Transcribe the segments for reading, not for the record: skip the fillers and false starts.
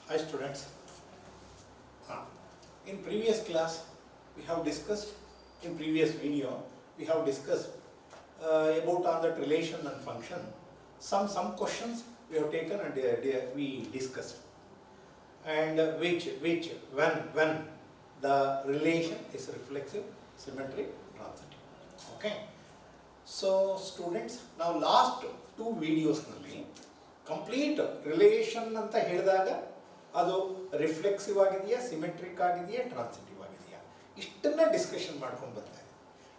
Hi students. In previous class we have discussed, in previous video we have discussed about on that relation and function. Some questions we have taken and we discussed, and when the relation is reflexive, symmetric, transitive. Okay. So students, now last two videos nalli complete relation anta ಹೇಳಿದಾಗ ಅದು reflexive ಆಗಿದೆಯಾ, symmetric ಆಗಿದೆಯಾ, transitive ಆಗಿದೆಯಾ, ಇಷ್ಟನ್ನ discussion ಮಾಡ್ಕೊಂಡು ಬರ್ತಾ ಇದೆ.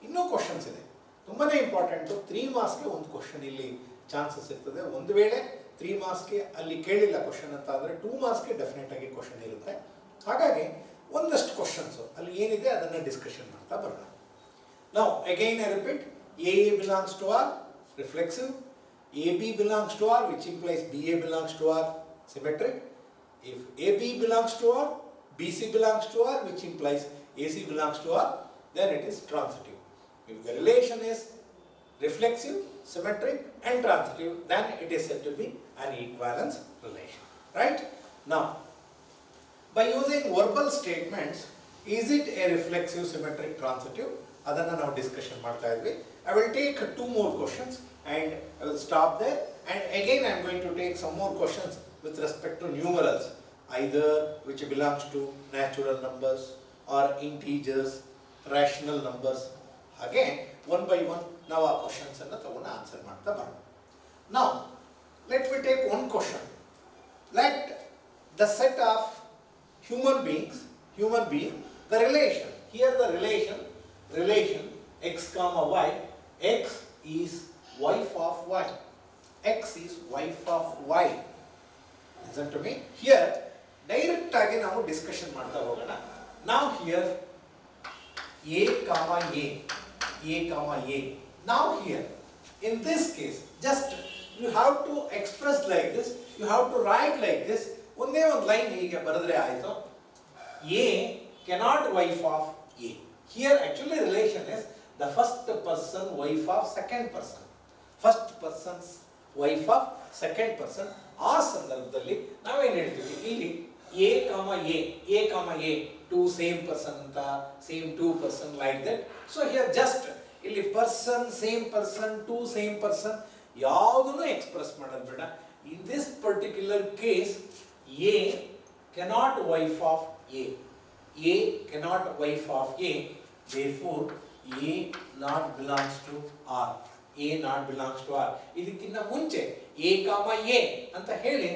ಇನ್ನೂ questions ಇದೆ, ತುಂಬಾ ಇಂಪಾರ್ಟೆಂಟು. 3 ಮಾರ್ಕ್ಸ್ಗೆ ಒಂದು ಕ್ವಶನ್ ಇಲ್ಲಿ ಚಾನ್ಸಸ್ ಇರ್ತದೆ. ಒಂದು ವೇಳೆ 3 ಮಾರ್ಕ್ಸ್ಗೆ ಅಲ್ಲಿ ಕೇಳಿಲ್ಲ ಕ್ವಶನ್ ಅಂತ ಆದರೆ 2 ಮಾರ್ಕ್ಸ್ಗೆ ಡೆಫಿನೆಟ್ ಆಗಿ ಕ್ವಶನ್ ಇರುತ್ತೆ. ಹಾಗಾಗಿ ಒಂದಷ್ಟು ಕ್ವಶನ್ಸು ಅಲ್ಲಿ ಏನಿದೆ ಅದನ್ನು ಡಿಸ್ಕಷನ್ ಮಾಡ್ತಾ ಬರೋಣ. ನಾವು again I repeat, A belongs to R, reflexive. AB belongs to R, which implies BA belongs to R, symmetric. If AB belongs to R, BC belongs to R, which implies AC belongs to R, then it is transitive. If the relation is reflexive, symmetric and transitive, then it is said to be an equivalence relation. Right? Now, by using verbal statements, is it a reflexive, symmetric, transitive? ಅದನ್ನು ನಾವು discussion ಮಾಡ್ತಾ ಇದ್ವಿ. I will take 2 more questions and I will stop there, and again I am going to take some more questions with respect to numerals, either which belongs to natural numbers or integers, rational numbers. Again, one by one ನಾವು ಆ questions ಅನ್ನು ತಗೊಂಡು answer ಮಾಡ್ತಾ ಬರೋಣ. Now let me take one question. Let the set of human being, the relation, here the relation x comma y, x is wife of y, x is wife of y. Listen to me. Here direct ಆಗಿ ನಾವು discussion ಮಾಡ್ತಾ ಹೋಗೋಣ. Now here a comma a. Now here in this case just you have to express like this, you have to write like this. ಒಂದೇ ಒಂದು line ಹೀಗೆ ಬರೆದ್ರೆ ಆಯಿತು. a cannot wife of a. Here actually relation is the first person wife of second person, first person's wife of second person. ಆ ಸಂದರ್ಭದಲ್ಲಿ ನಾವೇನು ಹೇಳ್ತೀವಿ, ಇಲ್ಲಿ a comma a two same person ಅಂತ, same two person like that. So here just ಇಲ್ಲಿ person, same person, two same person ಯಾವುದನ್ನು express ಮಾಡೋದು ಬೇಡ. In this particular case a cannot wife of a cannot wife of a, therefore a not belongs to R. a not belongs to R. ಇದಕ್ಕಿಂತ ಮುಂಚೆ a comma a ಅಂತ ಹೇಳಿ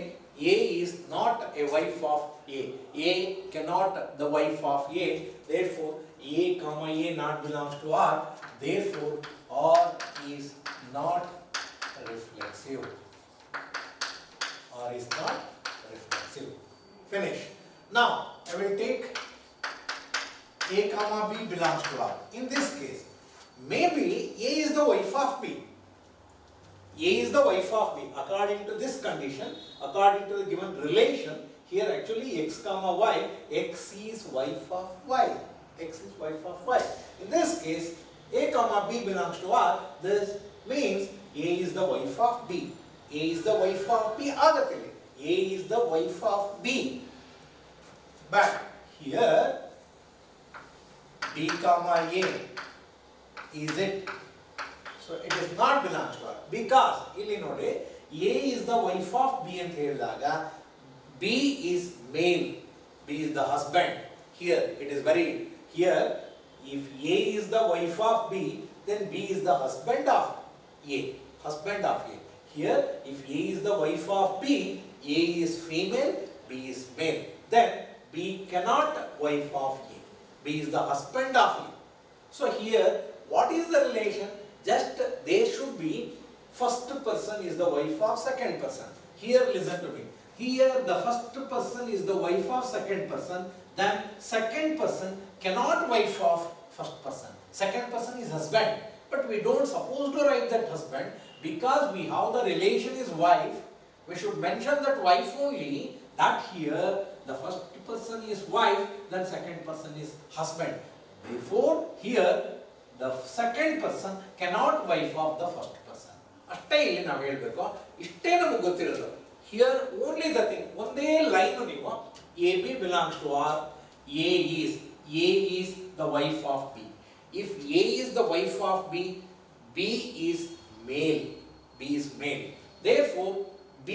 a is not a wife of a cannot the wife of a, therefore a comma a not belongs to R, therefore R is not reflexive. R is not reflexive. Finish. Now I will take a comma b belongs to R. In this case, maybe a is the wife of b. A is the wife of b. According to this condition, according to the given relation, here actually x comma y, x is wife of y. X is wife of y. In this case, a comma b belongs to R. This means a is the wife of b. A is the wife of b. Agatili. A is the wife of b. But here b comma a, is it? So it is not belongs to R, because ಇಲ್ಲಿ ನೋಡಿ a is the wife of b ಅಂತ ಹೇಳಿದಾಗ b is male, b is the husband. Here it is very, here if a is the wife of b, then b is the husband of a, husband of a. Here if a is the wife of b, a is female, b is male, then b cannot wife of a. B is the husband of A. So here, what is the relation? Just there should be first person is the wife of second person. Here listen to me. Here the first person is the wife of second person. Then second person cannot wife of first person. Second person is husband. But we don't suppose to write that husband, because we have the relation is wife. We should mention that wife only. That here the first person is wife, then second person is husband. Therefore here the second person cannot wife of the first person. ಅಷ್ಟೇ ಇಲ್ಲಿ ನಾವು ಹೇಳಬೇಕು. ಇಷ್ಟೇ ನಮಗೆ ಗೊತ್ತಿರೋದು. here only the thing, ಒಂದೇ line ನೀವು AB belongs to R, A is the wife of B. If A is the wife of B, B is male. B is male. Therefore, B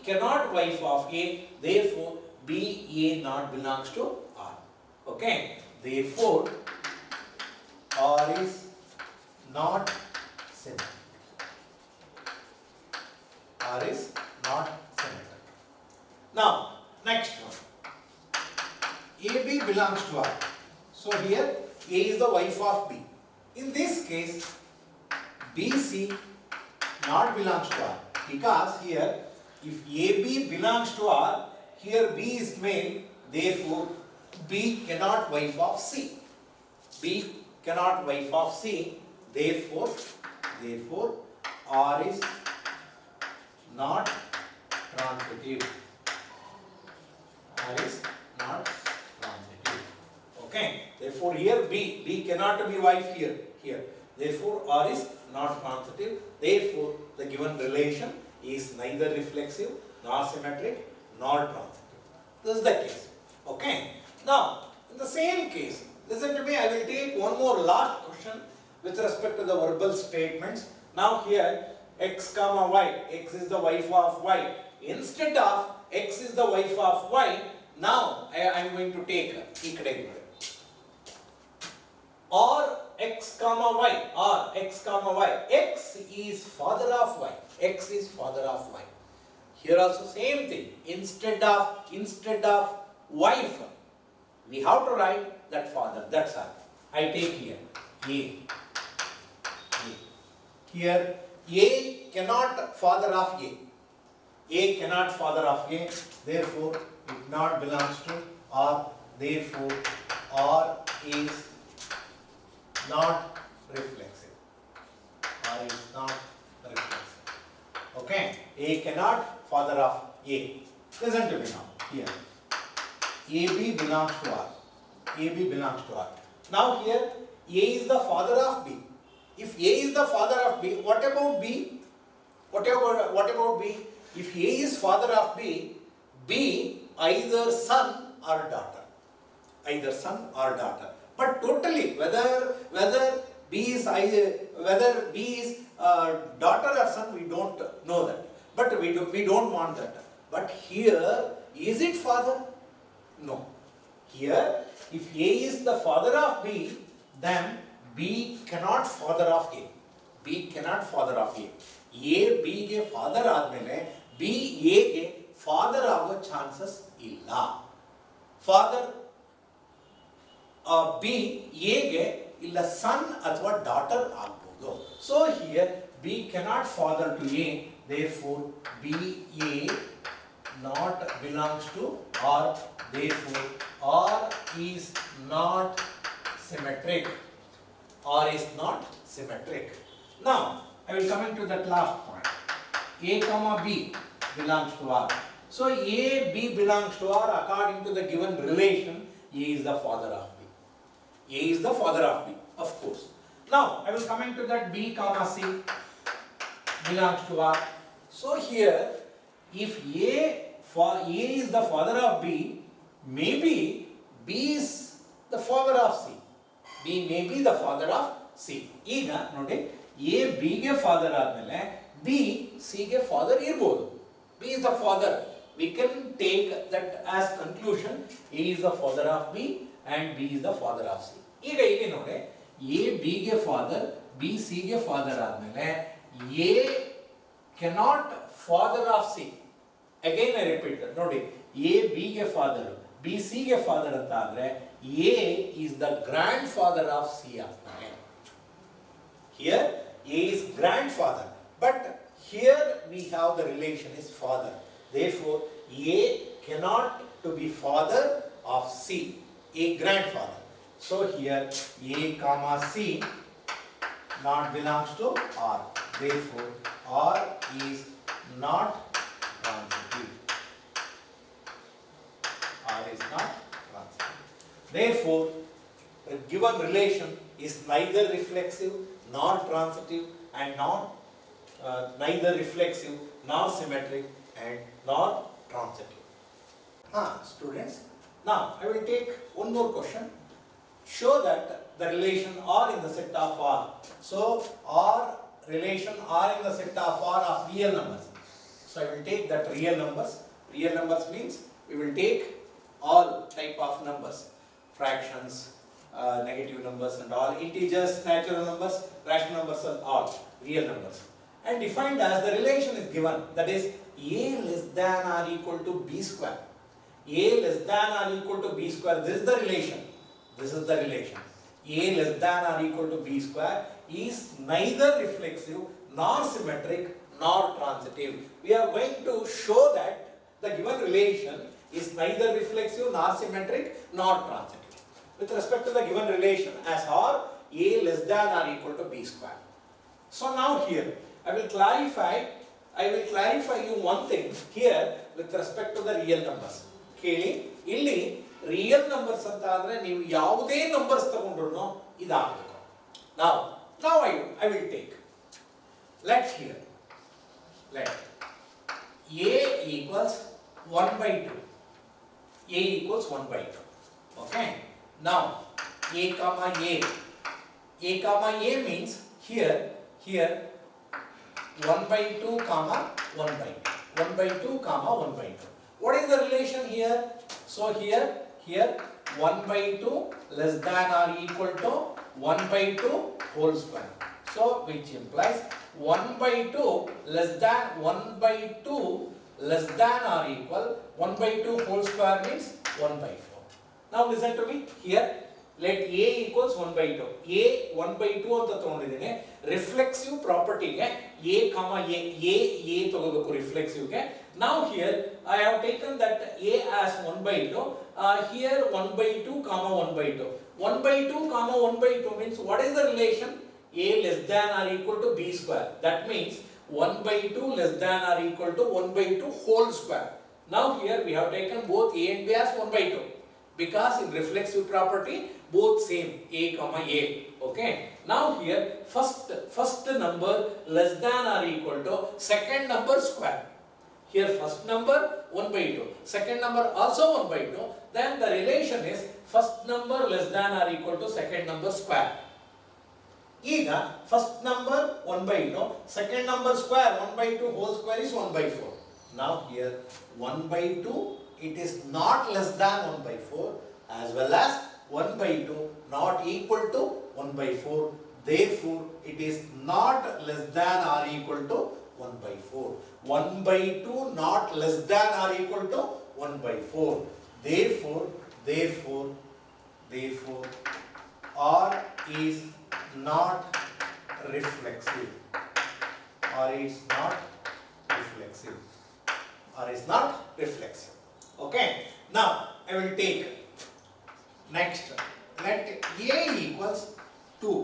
cannot wife of A. Therefore, A not belongs to R. Okay. Therefore, R is not symmetric. R is not symmetric. Now, next one. AB belongs to R. So here A is the wife of B. In this case, BC not belongs to R, because here if AB belongs to R, here B is male, therefore B cannot wife of C. B cannot wife of C, therefore R is not transitive. R is not transitive. Okay. Therefore here B cannot be wife here. Therefore R is not transitive. Therefore the given relation is neither reflexive nor symmetric nor transitive. This is the case. Okay. Now in the same case, listen to me. I will take one more last question with respect to the verbal statements. Now here x comma y, x is the wife of y. Instead of x is the wife of y, now I am going to take or x comma y, or x comma y. X is father of y. X is father of y. Here also same thing. Instead of wife, we have to write that father. That's all. I take here A. Here A cannot father of A. A cannot father of A. Therefore, it not belongs to R. Therefore, R is not reflexive. R is not reflexive. Okay. A cannot father of A. Listen to me now. Here. AB belongs to R. AB belongs to R. Now here A is the father of B. If A is the father of B, what about B? What about B? If A is father of B, B either son or daughter. Either son or daughter. But totally whether B is daughter or son, we don't know that. But we don't want that. But here, is it father? No. Here, if A is the father of B, then B cannot father of A. B cannot father of A. A B ಗೆ father ಆದ್ಮೇಲೆ B A ಗೆ father ಆಗೋ chances ಇಲ್ಲ. Father B A ಗೆ ಇಲ್ಲ son ಅಥವಾ daughter ಆಗ್ಬೋದು. So here B cannot father to A. Therefore B A not belongs to R. Therefore R is not symmetric. R is not symmetric. Now I will come into that last point. A comma B belongs to R. So A B belongs to R according to the given relation. A is the father of B. A is the father of B, of course. Now I will come into that B comma C belongs to R. So here, if A is the father of B, maybe B is the father of C. B may be the father of C. ಈಗ ನೋಡಿ A B ಗೆ father ಆದ್ಮೇಲೆ B C ಗೆ father ಇರಬಹುದು. B is the father. We can take that as conclusion. A is the father of B and B is the father of C. ಈಗ ಇಲ್ಲಿ ನೋಡಿ A B ಗೆ father, B C ಗೆ father ಆದ್ಮೇಲೆ A cannot father of C. Again I repeat that. ನೋಡಿ A B ಗೆ father, B C ಗೆ father ಅಂತ ಆದ್ರೆ A is the grandfather of C ಆಗ್ತಾನೆ. Here A is grandfather, but here we have the relation is father. Therefore A cannot to be father of C, a grandfather. So here A comma C not belongs to R. Therefore R is not transitive. R is not transitive. Therefore the given relation is neither reflexive nor transitive and not neither reflexive nor symmetric and nor transitive. Students, now I will take one more question. Show that the relation R in the set of R. So R relation R in the set of R of real numbers. So I will take that real numbers. Real numbers means we will take all type of numbers, fractions, negative numbers and all, integers, natural numbers, rational numbers and all real numbers, and defined as the relation is given, that is A less than or equal to B square. A less than or equal to B square, this is the relation. This is the relation. A less than or equal to B square is neither reflexive nor symmetric nor transitive. We are going to show that the given relation is neither reflexive nor symmetric nor transitive with respect to the given relation as R, A less than or equal to B square. So now here I will clarify you one thing here with respect to the real numbers. ಕೇಳಿ ಇಲ್ಲಿ real numbers ಅಂತ ಅಂದ್ರೆ ನೀವು ಯಾವುದೇ numbers ತಗೊಂಡ್ರು ಇದಾಗಬೇಕು. Now I will take. Let's here. Let A equals 1 by 2. A equals 1 by 2. Okay. Now A comma A. A comma A means here 1 by 2 comma 1 by 2. 1 by 2 comma 1 by 2. What is the relation here? So here 1 by 2 less than or equal to 1 by 2 whole square. So which implies 1 by 2 less than 1 by 2 less than or equal 1 by 2 whole square means 1 by 4. Now listen to me here. Let A equals 1 by 2. A 1 by 2 ಅಂತ ತಗೊಂಡಿದ್ದೀನಿ. Reflexive property ಗೆ A comma A ತಗೋಬೇಕು reflexive ಗೆ. Now here I have taken that A as 1 by 2. Here 1 by 2 comma 1 by 2. 1 by 2 comma 1 by 2 means what is the relation? A less than or equal to B square. That means 1 by 2 less than or equal to 1 by 2 whole square. Now here we have taken both A and B as 1 by 2. Because in reflexive property both same A comma A. Okay. Now here first number less than or equal to second number square. Here first number 1 by 2, second number also 1 by 2. Then the relation is first number less than or equal to second number square. Ega first number 1 by 2, second number square 1 by 2 whole square is 1 by 4. Now here 1 by 2 it is not less than 1 by 4 as well as 1 by 2 not equal to 1 by 4. Therefore it is not less than or equal to 1 by 4. 1 by 2 not less than or equal to 1 by 4. Therefore R is not reflexive. R is not reflexive. R is not reflexive. Okay. Now I will take next. Let A equals 2.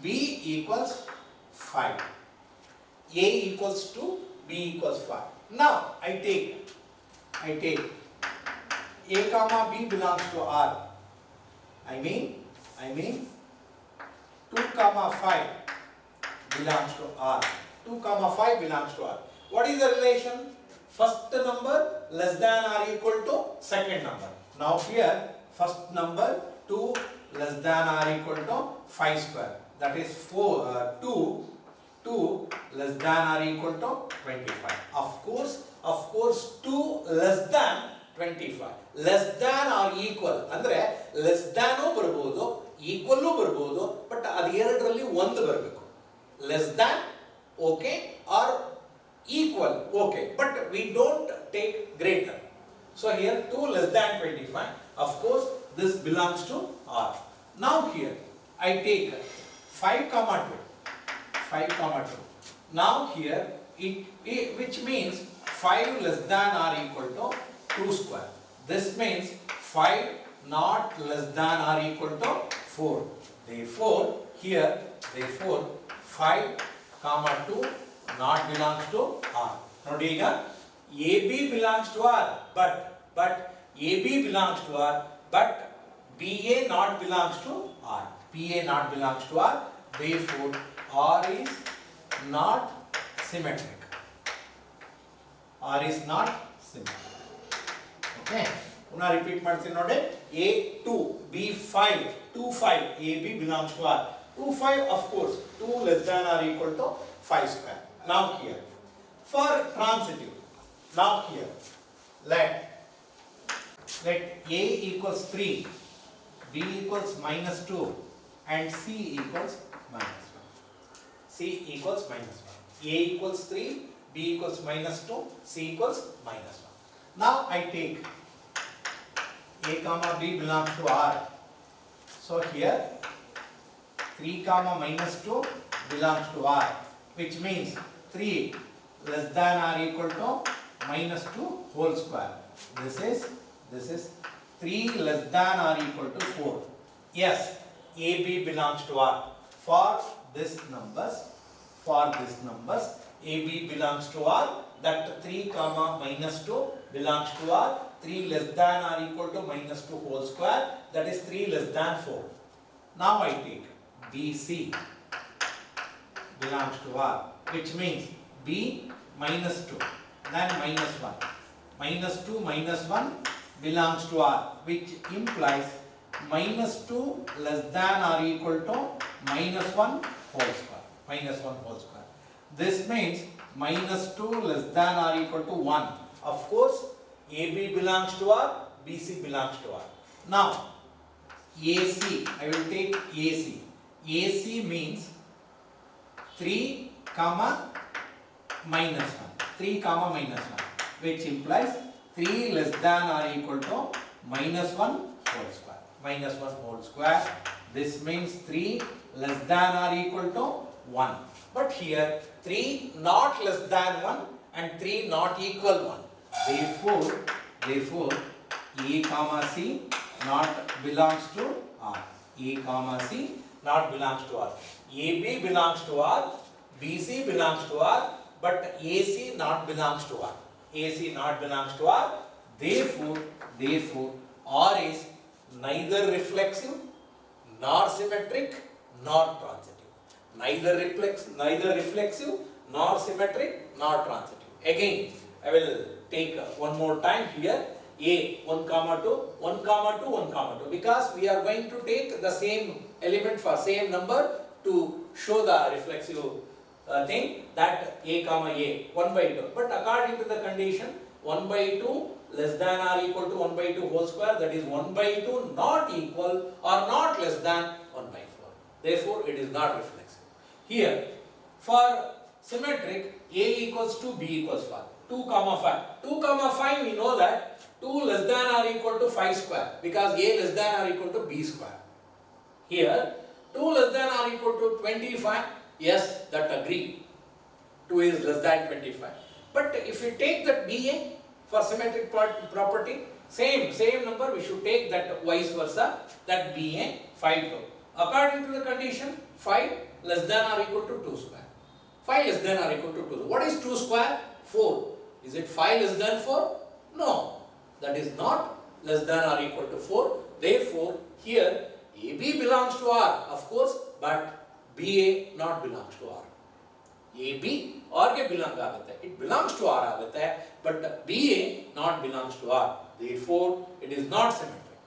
B equals 5. A equals 2, B equals 5. Now I take A comma B belongs to R. I mean 2 comma 5 belongs to R. 2 comma 5 belongs to R. What is the relation? First number less than or equal to second number. Now here first number 2 less than or equal to 5 square. That is 2 less than or equal to 25. Of course 2 less than 25. Less than or equal ಅಂದ್ರೆ less than ಬರಬಹುದು equal ಬರಬಹುದು but ಅದು ಎರಡರಲ್ಲಿ ಒಂದು ಬರಬೇಕು. Less than okay or equal okay but we don't take greater. So here 2 less than 25. Of course this belongs to R. Now here I take 5 comma 2. 5 comma 2. Now here it which means 5 less than or equal to 2 square. This means 5 not less than or equal to 4. Therefore 5 comma 2 not belongs to R. Nodi iga AB belongs to R but AB belongs to R but BA not belongs to R. BA not belongs to R. Therefore R is not symmetric. R is not symmetric. Okay. Puna repeat ಮಾಡ್ತೀನಿ ನೋಡಿ. A2, B5, 2, 5, AB belongs to R. 2, 5, of course, 2 less than or equal to 5 square. Now here, for transitive, now here, let A equals 3, B equals minus 2, and C equals minus 1. C equals minus 1. A equals 3, B equals minus 2, C equals minus 1. Now I take A comma B belongs to R. So here 3 comma minus 2 belongs to R, which means 3 less than or equal to minus 2 whole square. This is 3 less than or equal to 4. Yes, AB belongs to R. For this numbers, AB belongs to R. That 3 comma minus 2 belongs to R. 3 less than or equal to minus 2 whole square. That is 3 less than 4. Now I take BC belongs to R, which means B minus 2, then minus 1. Minus 2 minus 1 belongs to R, which implies minus 2 less than or equal to minus 1 whole square. Minus 1 whole square. This means minus 2 less than or equal to 1. Of course, AB belongs to R, BC belongs to R. Now, AC, I will take AC. AC means 3 comma minus 1. 3 comma minus 1, which implies 3 less than or equal to minus 1 whole square. Minus 1 whole square. This means 3 less than or equal to 1. But here 3 not less than 1 and 3 not equal 1. Therefore, A comma C not belongs to R. A comma C not belongs to R. AB belongs to R, BC belongs to R, but AC not belongs to R. AC not belongs to R. Therefore, R is neither reflexive, nor symmetric, nor transitive. Neither reflexive, nor symmetric, nor transitive. Again, I will take one more time here. A 1 comma 2, 1 comma 2, 1 comma 2, because we are going to take the same element for same number to show the reflexive thing, that A comma A 1 by 2. But according to the condition, 1 by 2 less than or equal to 1 by 2 whole square, that is 1 by 2 not equal or not less than 1 by 4. Therefore, it is not reflexive. Here, for symmetric, A equals to B equals 5. 2 comma 5. 2 comma 5, we know that 2 less than or equal to 5 square, because A less than or equal to B square. Here 2 less than or equal to 25, yes, that agree. 2 is less than 25. But if we take that BA for symmetric property, same number, we should take that vice versa, that BA 5 2. According to the condition, 5 less than or equal to 2 square. 5 less than or equal to 2. What is 2 square? 4. Is it 5 less than 4? No. That is not less than or equal to 4. Therefore, here AB belongs to R, of course, but BA not belongs to R. AB R ke belong agutte. It belongs to R agutte, but BA not belongs to R. Therefore, it is not symmetric.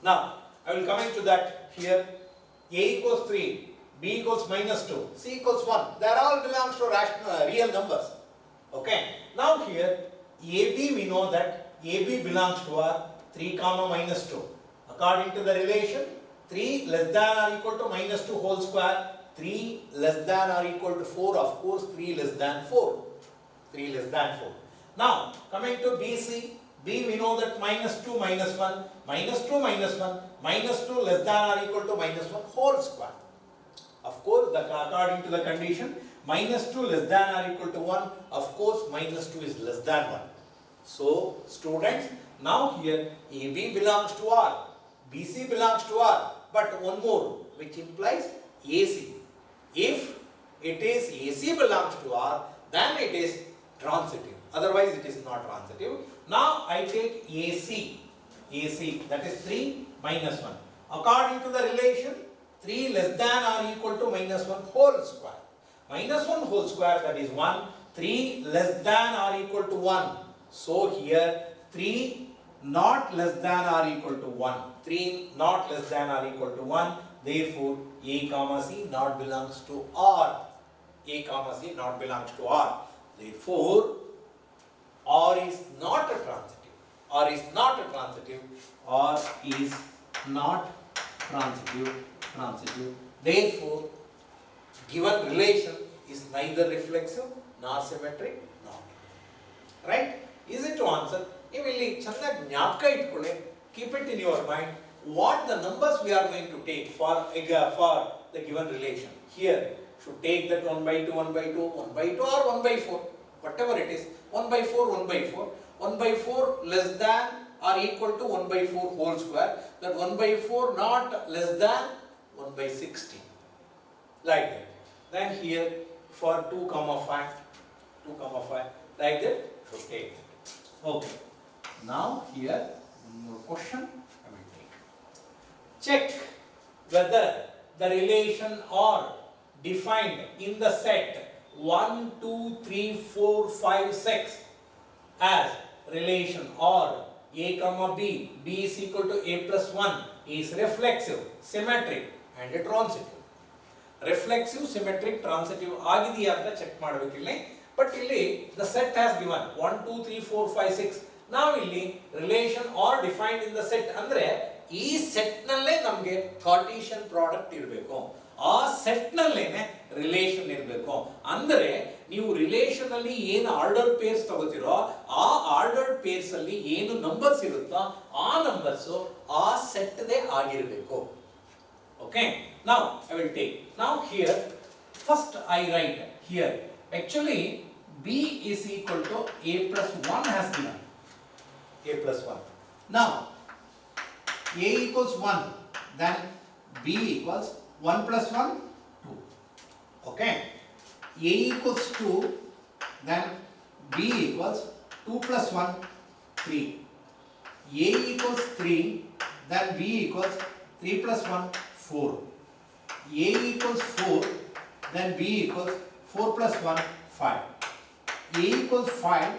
Now, I will come into that here. A equals 3, B equals minus 2, C equals 1. They all belongs to real numbers. Okay. Now here, AB we know that AB belongs to R, 3 comma minus 2. According to the relation, 3 less than or equal to minus 2 whole square, 3 less than or equal to 4, of course 3 less than 4. 3 less than 4. Now, coming to BC, B we know that minus 2 minus 1, minus 2 minus 1, minus 2 less than or equal to minus 1 whole square. Of course, according to the condition, minus 2 less than or equal to 1, of course minus 2 is less than 1. So, students, now here AB belongs to R, BC belongs to R, but one more, which implies AC. If it is AC belongs to R, then it is transitive. Otherwise, it is not transitive. Now, I take AC, that is 3 minus 1. According to the relation, 3 less than or equal to minus 1 whole square. minus 1 whole square, that is 1, 3 less than or equal to 1. So here 3 not less than or equal to 1. 3 not less than or equal to 1. Therefore, A comma C not belongs to R. A comma C not belongs to R. Therefore, R is not a transitive. R is not a transitive. R is not transitive. Therefore, given relation is neither reflexive nor symmetric nor. Right? Easy to answer. You will keep it in your mind what the numbers we are going to take for the given relation. Here, should take that 1 by 2, 1 by 2, 1 by 2 or 1 by 4, whatever it is, 1 by 4, 1 by 4, 1 by 4 less than or equal to 1 by 4 whole square, that 1 by 4 not less than 1 by 16, like that. Then here for 2 comma 5, like that, should take it. Okay. Now here, one more question I will take. Check whether the relation R defined in the set 1, 2, 3, 4, 5, 6 as relation R A comma B, B is equal to A plus 1 is reflexive, symmetric and a transitive. Reflexive, symmetric, transitive ಆಗಿದೆಯಾ ಅಂತ check ಮಾಡಬೇಕು ಇಲ್ಲಿ. But ಇಲ್ಲಿ the set has given 1, 2, 3, 4, 5, 6. ನಾವು ಇಲ್ಲಿ relation or defined in the set ಅಂದ್ರೆ ಈ set ನಲ್ಲೇ ನಮಗೆ ಕಾರ್ಟೀಸಿಯನ್ ಪ್ರಾಡಕ್ಟ್ ಇರಬೇಕು. ಆ ಸೆಟ್ ನಲ್ಲೇನೆ ರಿಲೇಷನ್ ಇರಬೇಕು. ಅಂದ್ರೆ ನೀವು ರಿಲೇಷನ್ ಅಲ್ಲಿ ಏನು ಆರ್ಡರ್ ಪೇರ್ಸ್ ತಗೋತಿರೋ ಆ ಆರ್ಡರ್ಡ್ ಪೇರ್ಸ್ ಅಲ್ಲಿ ಏನು ನಂಬರ್ಸ್ ಇರುತ್ತೋ ಆ ನಂಬರ್ಸ್ ಆ ಸೆಟ್ ದೇ ಆಗಿರಬೇಕು. Okay, now I will take. Now here, first I write here. Actually, B is equal to A plus 1 has given. A plus 1. Now, A equals 1, then B equals 1 plus 1, 2. Okay. A equals 2, then B equals 2 plus 1, 3. A equals 3, then B equals 3 plus 1, 4. A equals 4, then B equals 4 plus 1, 5. A equals 5,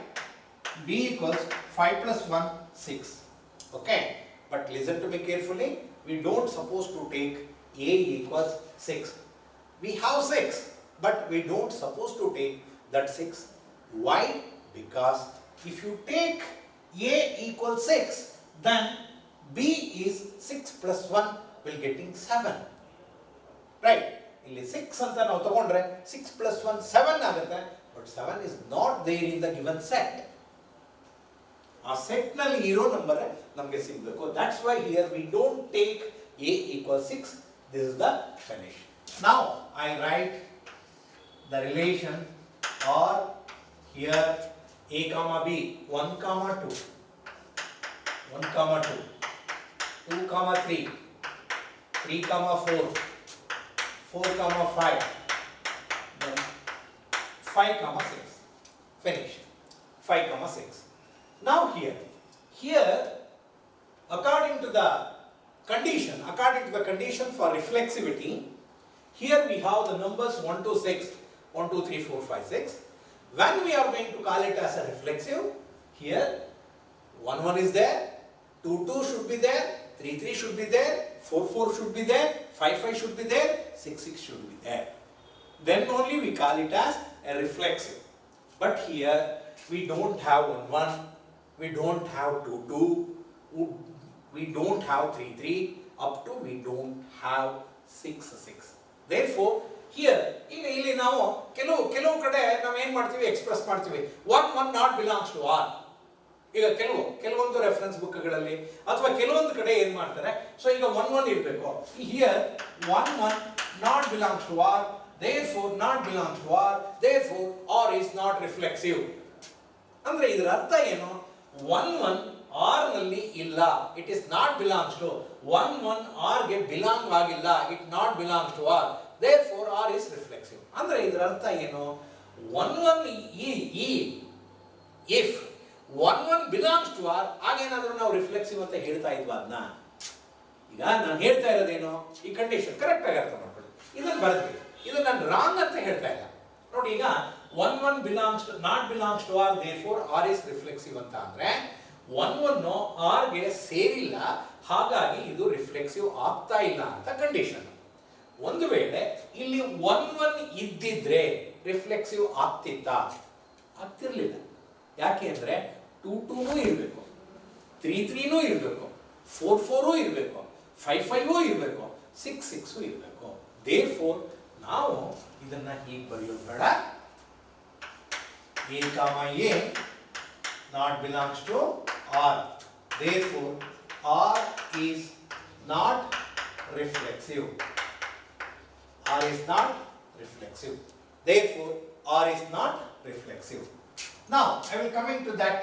B equals 5 plus 1, 6. Okay, but listen to me carefully. We don't suppose to take A equals 6. We have 6, but we don't suppose to take that 6. Why? Because if you take A equals 6, then B is 6 plus 1 will getting 7. Right? Illi 6 anta ನಾವು ತಗೊಂಡ್ರೆ 6 plus 1 7 ಆಗುತ್ತೆ. But 7 is not there in the given set. ಆ set ನಲ್ಲಿ ಇರೋ number ನಮಗೆ ಸಿಗಬೇಕು. That's why here we don't take A equals 6. This is the finish. Now I write the relation or here A comma B 1 comma 2, 1 comma 2, 2 comma 3, 3 comma 4, 4 comma 5, then 5 comma 6. Finish. 5 comma 6. Now here according to the condition for reflexivity, here we have the numbers 1 to 6, 1, 2, 3, 4, 5, 6. When we are going to call it as a reflexive, here 1, 1 is there, 2, 2 should be there, 3, 3 should be there, 4, 4 should be there, 5, 5 should be there, 6, 6 should be there. Then only we call it as a reflexive. But here we don't have 1, 1, we don't have 2, 2, we don't have 3, 3, up to we don't have 6, 6. Therefore, here ಇಲ್ಲಿ ನಾವು ಕೆಲವು ಕಡೆ ನಾವು ಏನು ಮಾಡ್ತೀವಿ express ಮಾಡ್ತೀವಿ 1, 1 not belongs to R. ಈಗ ಕೆಲವೊಂದು ರೆಫರೆನ್ಸ್ ಬುಕ್ಗಳಲ್ಲಿ ಅಥವಾ ಕೆಲವೊಂದು ಕಡೆ ಏನು ಮಾಡ್ತಾರೆ, ಸೊ ಈಗ 1, 1 ಇರಬೇಕು. Here 1, 1 not belongs to R, therefore not belongs to R, therefore R is not reflexive. ಅಂದ್ರೆ ಇದರ ಅರ್ಥ ಏನು? 1, 1 R ನಲ್ಲಿ ಇಲ್ಲ, it is not belongs to. 1, 1 R ಗೆ belong ಆಗಿಲ್ಲ, it not belongs to R, therefore R is reflexive. ಅಂದ್ರೆ ಇದರ ಅರ್ಥ ಏನು? 1, 1 if 1, 1 belongs to R, ಆಗೇನಾದ್ರೂ ನಾವು ರಿಫ್ಲೆಕ್ಸಿವ್ ಅಂತ ಹೇಳ್ತಾ ಇದ್ವಾ ಅದನ್ನ? ಈಗ ನಾನು ಹೇಳ್ತಾ ಇರೋದೇನು, ಈ ಕಂಡೀಷನ್ ಕರೆಕ್ಟ್ ಆಗಿ ಅರ್ಥ ಮಾಡ್ಕೊಳ್ಳಿ. ಇದನ್ನು ಬರೆದ್ವಿ, ಇದನ್ನ ನಾನು ರಾಂಗ್ ಅಂತ ಹೇಳ್ತಾ ಇಲ್ಲ. ನೋಡಿ ಈಗ 1 1 belongs to not belongs to R, therefore R is reflexive ಅಂತ ಅಂದ್ರೆ 1 1 R ಗೆ ಸೇರಿಲ್ಲ, ಹಾಗಾಗಿ ಇದು ರಿಫ್ಲೆಕ್ಸಿವ್ ಆಗ್ತಾ ಇಲ್ಲ ಅಂತ ಕಂಡೀಷನ್. ಒಂದು ವೇಳೆ ಇಲ್ಲಿ 1 1 ಇದ್ದಿದ್ರೆ ರಿಫ್ಲೆಕ್ಸಿವ್ ಆಗ್ತಿತ್ತಾ? ಆಗ್ತಿರ್ಲಿಲ್ಲ. ಯಾಕೆ ಅಂದ್ರೆ 2 2 ಇರಬೇಕು, 3 3 ಇರಬೇಕು, 4 4 ಇರಬೇಕು, 5 5 ಇರಬೇಕು, 6 6 ಇರಬೇಕು. therefore ನಾವು ಇದನ್ನ ಹೀಗೆ ಬರೆಯೋದು ಬೇಡ. A comma A not belongs to R, therefore R is not reflexive. R is not reflexive. Therefore R is not reflexive. Now I will come into that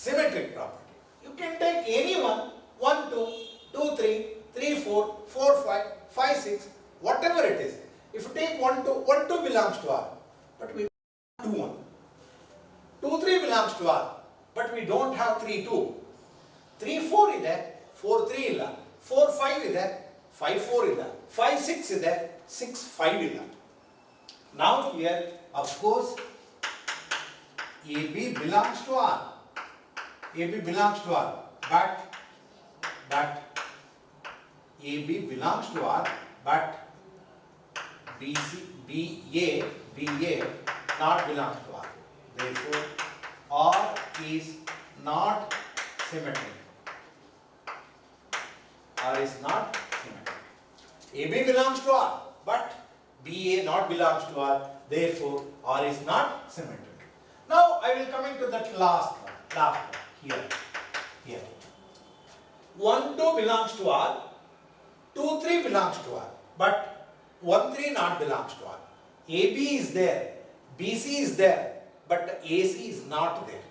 symmetric property. You can take any one, 1 2 2 3 3 4 4 5 5 6, whatever it is. If you take 1 2, 1 2 belongs to R, but we 2 1. 2 3 belongs to R, but we don't have 3 2. 3 4 ಇದೆ, 4 3 ಇಲ್ಲ, 4 5 ಇದೆ, 5 4 ಇಲ್ಲ, 5 6 ಇದೆ, 6 5 ಇಲ್ಲ. Now here of course AB belongs to R. AB belongs to R, but AB belongs to R, but BA not belongs to R. Therefore R is not symmetric. R is not symmetric. AB belongs to R, but BA not belongs to R. Therefore R is not symmetric. Now I will come into that last one here. 1 2 belongs to R, 2 3 belongs to R, but 1 3 not belongs to R. AB is there, BC is there, but AC is not there.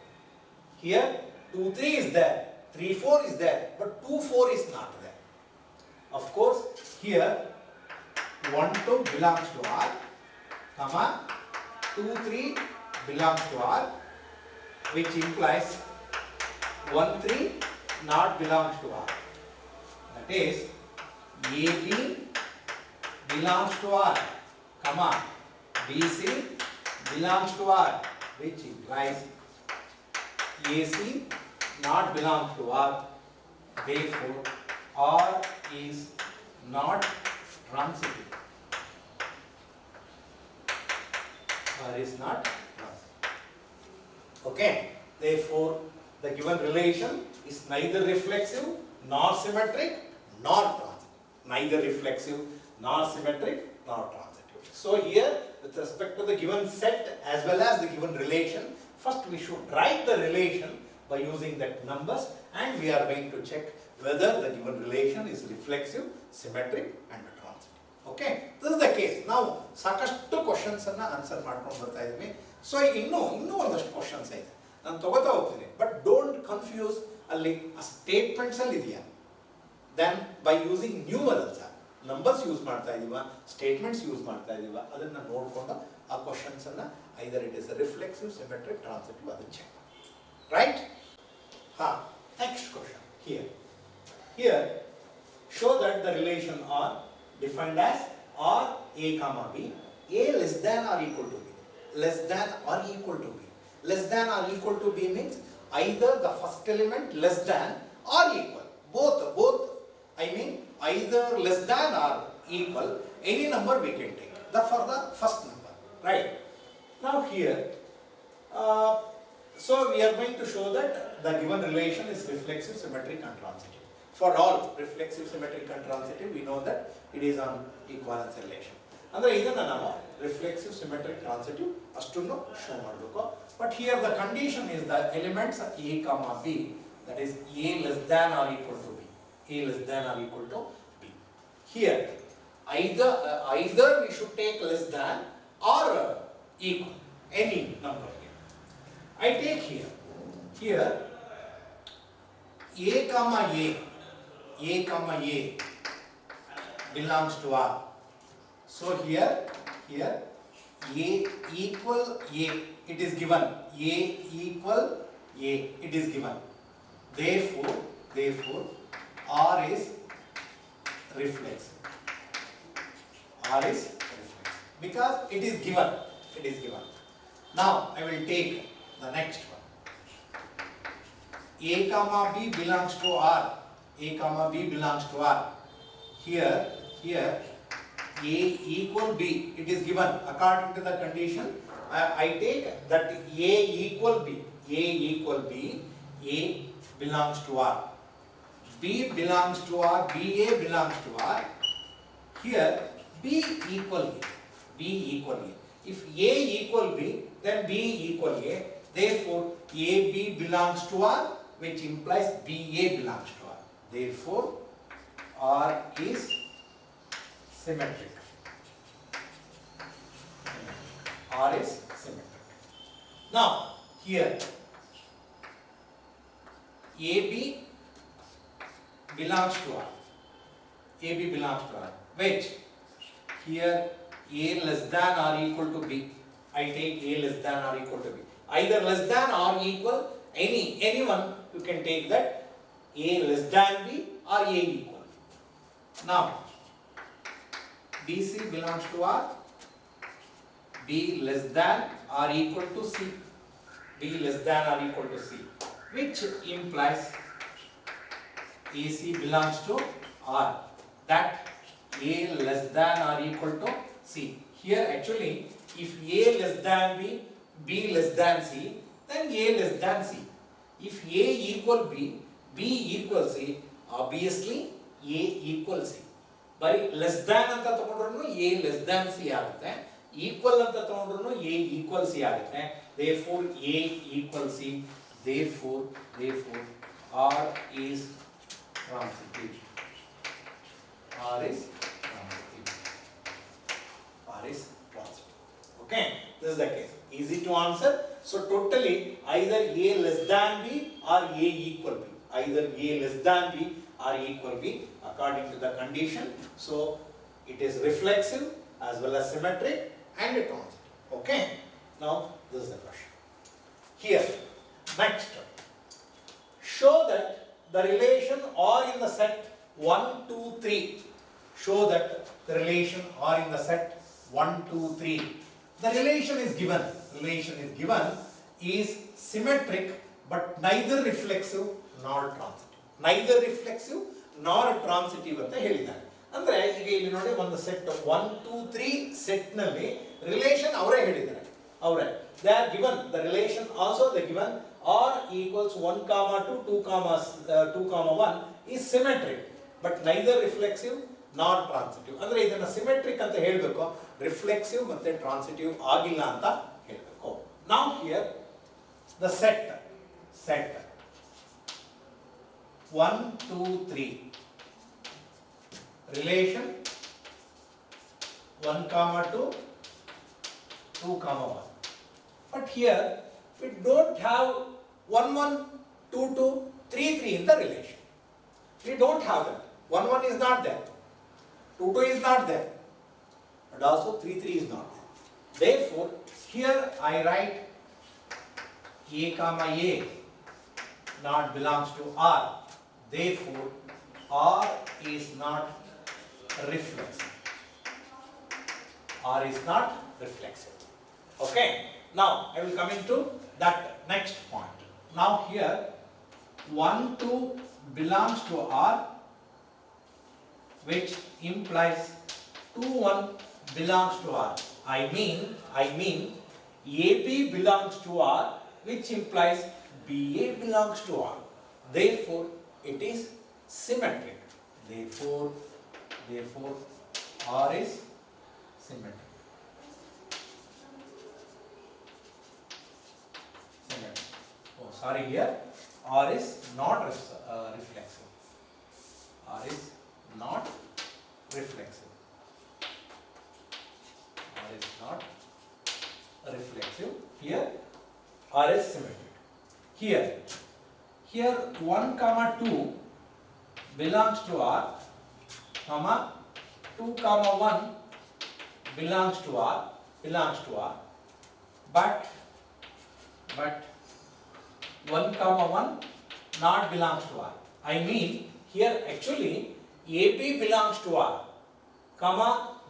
Here 2 3 is there, 3 4 is there, but 2 4 is not there. Of course here 1 2 belongs to R, comma 2 3 belongs to R, which implies 1 3 not belongs to R. That is AB belongs to R, comma BC belongs to R, which implies AC not belongs to R. Therefore R is not transitive. R is not transitive. Okay. Therefore the given relation is neither reflexive nor symmetric nor transitive. Neither reflexive nor symmetric nor transitive. So here with respect to the given set as well as the given relation, first we should write the relation by using that numbers, and we are going to check whether the given relation is reflexive, symmetric and transitive. Okay, this is the case. Now ಸಾಕಷ್ಟು questions ಅನ್ನು answer ಮಾಡ್ಕೊಂಡು ಬರ್ತಾ ಇದ್ದೀವಿ. So ಈಗ ಇನ್ನೂ ಒಂದಷ್ಟು questions ಇದೆ, ನಾನು ತಗೋತಾ ಹೋಗ್ತೀನಿ. ಬಟ್ ಡೋಂಟ್ ಕನ್ಫ್ಯೂಸ್, ಅಲ್ಲಿ ಆ ಸ್ಟೇಟ್ಮೆಂಟ್ಸ್ ಅಲ್ಲಿ ಇದೆಯಾ, then by using numerals numbers use ಮಾಡ್ತಾ ಇದೀವ, ಸ್ಟೇಟ್ಮೆಂಟ್ಸ್ ಯೂಸ್ ಮಾಡ್ತಾ ಇದೀವ, ಅದನ್ನ ನೋಡ್ಕೊಂಡು ಆ ಕ್ವೆಶ್ಚನ್ಸ್ ಅನ್ನ either it is reflexive, symmetric, transitive ಅದನ್ನ ಚೆಕ್ ಮಾಡಿ. Right? Next question here show that the relation R defined as R A comma B, A less than or equal to B, less than or equal to B. Less than or equal to B means either the first element less than or equal, both I mean either less than or equal, any number we can take for the first number, right? Now here so we are going to show that the given relation is reflexive, symmetric and transitive. For all reflexive, symmetric and transitive, we know that it is on equivalence relation. ಅಂದ್ರೆ ಇದನ್ನ ನಾವು reflexive, symmetric, transitive ಅಷ್ಟನ್ನು show ಮಾಡಬೇಕು. But here the condition is the elements of A comma B, that is A less than or equal to B. A less than or equal to B. Here either we should take less than or equal, any number here. I take here A comma A belongs to R. So here A equal A, it is given. A equal A, it is given. Therefore R is reflexive. R is reflexive because it is given. It is given. Now I will take the next one. A comma B belongs to R. A comma B belongs to R. Here A equal B. It is given according to the condition. I take that A equal B. A equal B. A belongs to R. B belongs to R. BA belongs to R. Here B equal A. B equal A. If A equal B, then B equal A. Therefore, AB belongs to R, which implies BA belongs to R. Therefore, R is symmetric. R is symmetric. Now, here AB belongs to R. AB belongs to R, which here A less than or equal to B. I take A less than or equal to B. Either less than or equal, anyone you can take that A less than B or A equal. Now, BC belongs to R. B less than or equal to C. B less than or equal to C, which implies AC belongs to R. That A less than or equal to C. Here actually, if A less than B, B less than C, then A less than C. If A equal B, B equal C, obviously A equal C. By less than anta ತಗೊಂಡ್ರು A less than C ಆಗುತ್ತೆ. Equal anta ತಗೊಂಡ್ರು A equal C ಆಗುತ್ತೆ. Therefore A equal C. Therefore R is transitive. R is transitive. R is transitive. Okay, this is the case. Easy to answer. So totally either A less than B or A equal B. Either A less than B or equal B according to the condition. So it is reflexive as well as symmetric and transitive. Okay. Now this is the question. Here, next, show that the relation R in the set 1, 2, 3. Show that the relation R in the set 1, 2, 3. The relation is given. Relation is given is symmetric but neither reflexive nor transitive. Neither reflexive nor transitive ಅಂತ ಹೇಳಿದ್ದಾರೆ. ಅಂದ್ರೆ ಈಗ ಇಲ್ಲಿ ನೋಡಿ ಒಂದು set 1, 2, 3 set ನಲ್ಲಿ relation ಅವರೇ ಹೇಳಿದ್ದಾರೆ. ಅವರೇ they are given the relation also they given R equals 1, 2, 2, 1 is symmetric but neither reflexive nor transitive. ಅಂದ್ರೆ ಇದನ್ನ ಸಿಮೆಟ್ರಿಕ್ ಅಂತ ಹೇಳಬೇಕು, ರಿಫ್ಲೆಕ್ಸಿವ್ ಮತ್ತೆ ಟ್ರಾನ್ಸಿಟಿವ್ ಆಗಿಲ್ಲ ಅಂತ ಹೇಳಬೇಕು. Now here the set 1, 2, 3 relation 1, 2, 2, 1. But here we don't have 1, 1, 2, 2, 3, 3 in the relation. We don't have that. 1, 1 is not there. 2, 2 is not there. And also 3, 3 is not there. Therefore, here I write A comma A not belongs to R. Therefore, R is not reflexive. R is not reflexive. Okay. Now, I will come into that next point. Now here, 1, 2 belongs to R, which implies 2, 1 belongs to R. I mean, AB belongs to R, which implies BA belongs to R. Therefore, it is symmetric. Therefore, R is symmetric. Oh, sorry, here R is not reflexive. R is not reflexive. R is not reflexive. Here R is symmetric. Here 1, 2 belongs to R, 2, 1 belongs to R, but 1, 1 not belongs to R. I mean, here actually AB belongs to R,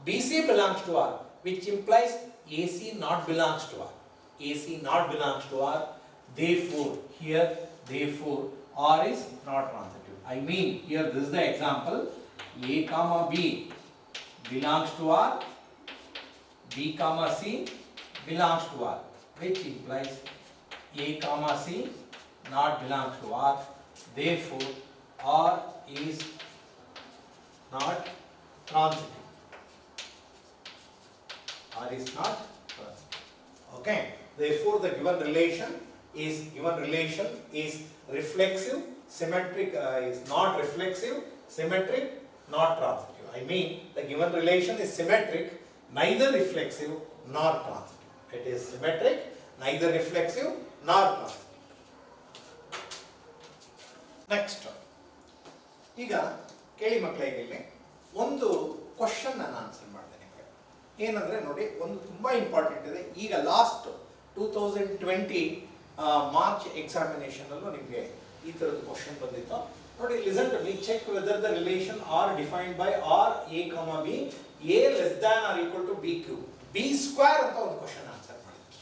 BC belongs to R, which implies AC not belongs to R. AC not belongs to R. Therefore, here, therefore, R is not transitive. I mean, here this is the example. A comma B belongs to R. B comma C belongs to R, which implies A comma C not belongs to R. Therefore, R is not transitive. R is not transitive. Okay. Therefore, the given relation is reflexive, symmetric, is not reflexive, symmetric, not transitive. I mean, the given relation is symmetric, neither reflexive nor transitive. It is symmetric, neither reflexive nor transitive. Next, ಈಗ ಕೇಳಿ ಮಕ್ಕಳಿಗೆ ಇಲ್ಲಿ ಒಂದು question ನಾನು answer ಮಾಡ್ತೇನೆ. ಏನಂದ್ರೆ ನೋಡಿ, ಒಂದು ತುಂಬಾ ಇಂಪಾರ್ಟೆಂಟ್ ಇದೆ. ಈಗ ಲಾಸ್ಟ್ 2020 ಮಾರ್ಚ್ ಎಕ್ಸಾಮಿನೇಷನ್ ಅಲ್ಲೂ ನಿಮಗೆ ಈ ತರದ ಕ್ವಶನ್ ಬಂದಿತ್ತು. ನೋಡಿ, listen to me. Check whether the relation R defined by R A comma B A less than or equal to B cube B square ಅಂತ ಒಂದು ಕ್ವಶನ್ ಆನ್ಸರ್ ಮಾಡಿದ್ವಿ.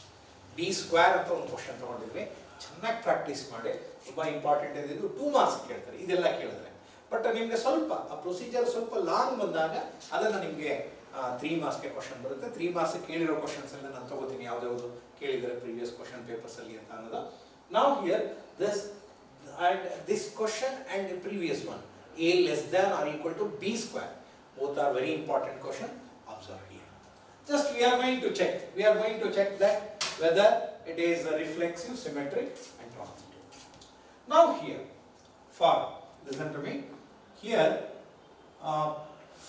ಬಿ ಸ್ಕ್ವೇರ್ ಅಂತ ಒಂದು ಕ್ವಶನ್ ತಗೊಂಡಿದ್ವಿ. ಚೆನ್ನಾಗಿ ಪ್ರಾಕ್ಟೀಸ್ ಮಾಡಿ. ತುಂಬಾ ಇಂಪಾರ್ಟೆಂಟ್ ಇದೆ. ಇದು 2 ಮಾರ್ಕ್ಸ್ ಕೇಳ್ತಾರೆ ಇದೆಲ್ಲ ಕೇಳಿದ್ರೆ. ಬಟ್ ನಿಮಗೆ ಸ್ವಲ್ಪ ಆ ಪ್ರೊಸೀಜರ್ ಸ್ವಲ್ಪ ಲಾಂಗ್ ಬಂದಾಗ ಅದನ್ನು ನಿಮಗೆ 3 ಮಾರ್ಕ್ಸ್ಗೆ ಕ್ವಶನ್ ಬರುತ್ತೆ. 3 ಮಾರ್ಕ್ಸ್ ಕೇಳಿರೋ ಕ್ವಶನ್ಸ್ ಎಲ್ಲ ನಾನು ತಗೋತೀನಿ, ಯಾವ್ದಾವ್ದು ಕೇಳಿದರೆ ಪ್ರೀವಿಯಸ್ ಕ್ವಶನ್ ಪೇಪರ್ಸ್ ಅಲ್ಲಿ ಅಂತ ಅನ್ನೋದು. ನಾವು here this question and the previous one, a less than or equal to b square, both are very important question. Observe here. Just we are going to check that whether it is reflexive, symmetric and transitive. Now here, for, listen to me, here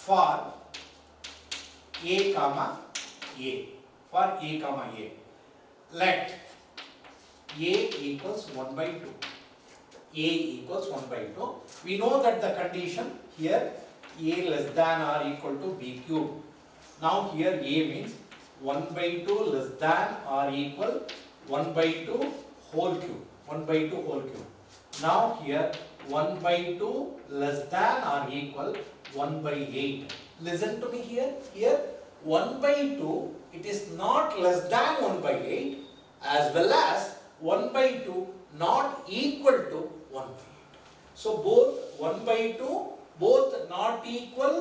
for a comma a, for a comma a, let a equals 1 by 2. A equals 1 by 2. We know that the condition here a less than or equal to b cube. Now here a means 1 by 2 less than or equal 1 by 2 whole cube. 1 by 2 whole cube. Now here 1 by 2 less than or equal 1 by 8. Listen to me here. Here 1 by 2, it is not less than 1 by 8 as well as 1 by 2 not equal to 1 by 8. So both 1 by 2, both not equal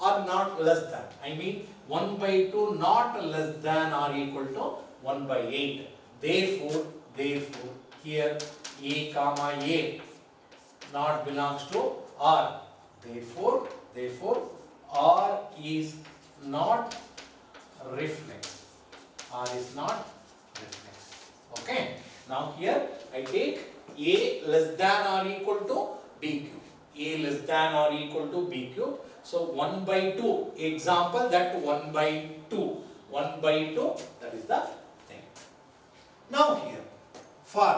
or not less than. I mean 1 by 2 not less than or equal to 1 by 8. Therefore here a comma a not belongs to R. Therefore R is not reflexive. R is not reflexive. Okay. Now here I take a less than or equal to b cube. A less than or equal to b cube. So 1 by 2. Example that 1 by 2. 1 by 2. That is the thing. Now here for